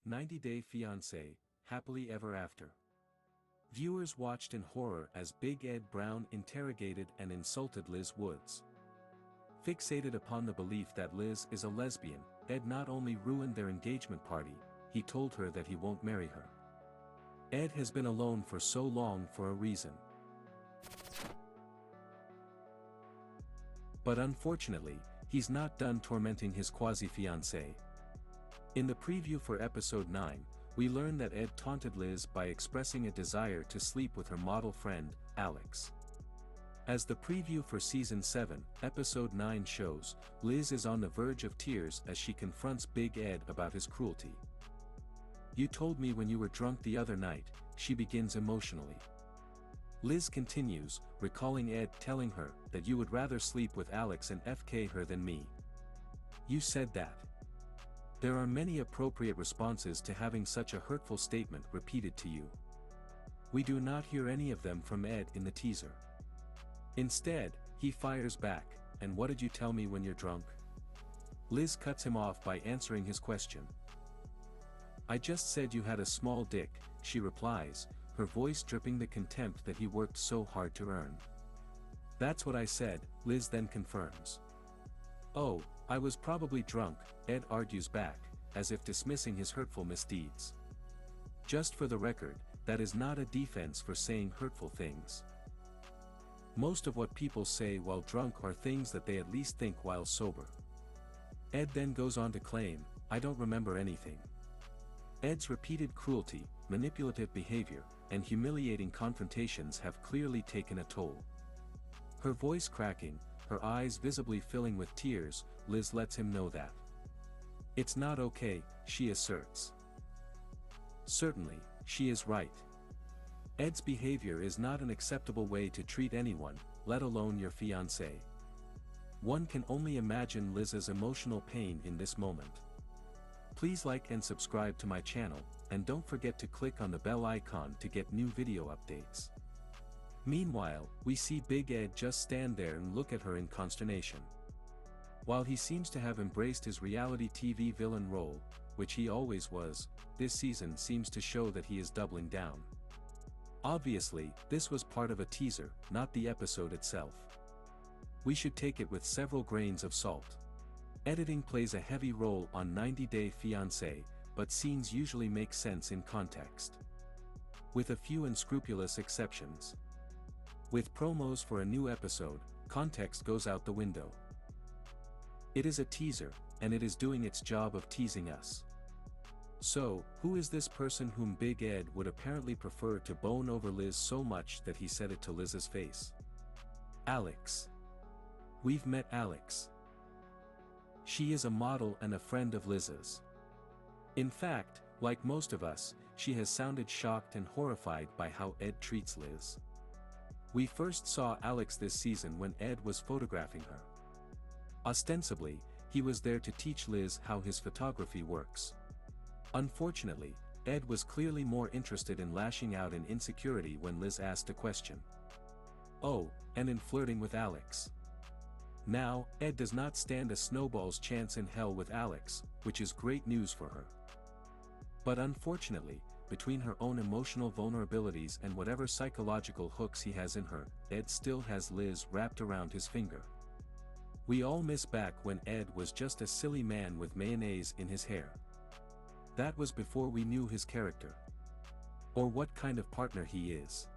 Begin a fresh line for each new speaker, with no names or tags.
90-Day Fiancé, Happily Ever After. Viewers watched in horror as Big Ed Brown interrogated and insulted Liz Woods. Fixated upon the belief that Liz is a lesbian, Ed not only ruined their engagement party, he told her that he won't marry her. Ed has been alone for so long for a reason. But unfortunately, he's not done tormenting his quasi-fiancé. In the preview for episode 9, we learn that Ed taunted Liz by expressing a desire to sleep with her model friend, Alex. As the preview for season 7, episode 9 shows, Liz is on the verge of tears as she confronts Big Ed about his cruelty. "You told me when you were drunk the other night," she begins emotionally. Liz continues, recalling Ed telling her that you would rather sleep with Alex and FK her than me. "You said that." There are many appropriate responses to having such a hurtful statement repeated to you. We do not hear any of them from Ed in the teaser. Instead, he fires back, "And what did you tell me when you're drunk?" Liz cuts him off by answering his question. "I just said you had a small dick," she replies, her voice dripping the contempt that he worked so hard to earn. "That's what I said," Liz then confirms. "Oh, I was probably drunk," Ed argues back, as if dismissing his hurtful misdeeds. Just for the record, that is not a defense for saying hurtful things. Most of what people say while drunk are things that they at least think while sober. Ed then goes on to claim, "I don't remember anything." Ed's repeated cruelty, manipulative behavior, and humiliating confrontations have clearly taken a toll. Her voice cracking, her eyes visibly filling with tears, Liz lets him know that it's not okay, she asserts. Certainly, she is right. Ed's behavior is not an acceptable way to treat anyone, let alone your fiancé. One can only imagine Liz's emotional pain in this moment. Please like and subscribe to my channel, and don't forget to click on the bell icon to get new video updates. Meanwhile, we see Big Ed just stand there and look at her in consternation. While he seems to have embraced his reality TV villain role, which he always was, this season seems to show that he is doubling down. Obviously, this was part of a teaser, not the episode itself. We should take it with several grains of salt. Editing plays a heavy role on 90-Day Fiancé, but scenes usually make sense in context. With a few unscrupulous exceptions. With promos for a new episode, context goes out the window. It is a teaser, and it is doing its job of teasing us. So, who is this person whom Big Ed would apparently prefer to bone over Liz so much that he said it to Liz's face? Alex. We've met Alex. She is a model and a friend of Liz's. In fact, like most of us, she has sounded shocked and horrified by how Ed treats Liz. We first saw Alex this season when Ed was photographing her. Ostensibly, he was there to teach Liz how his photography works. Unfortunately, Ed was clearly more interested in lashing out in insecurity when Liz asked a question. Oh, and in flirting with Alex. Now, Ed does not stand a snowball's chance in hell with Alex, which is great news for her. But unfortunately, between her own emotional vulnerabilities and whatever psychological hooks he has in her, Ed still has Liz wrapped around his finger. We all miss back when Ed was just a silly man with mayonnaise in his hair. That was before we knew his character. Or what kind of partner he is.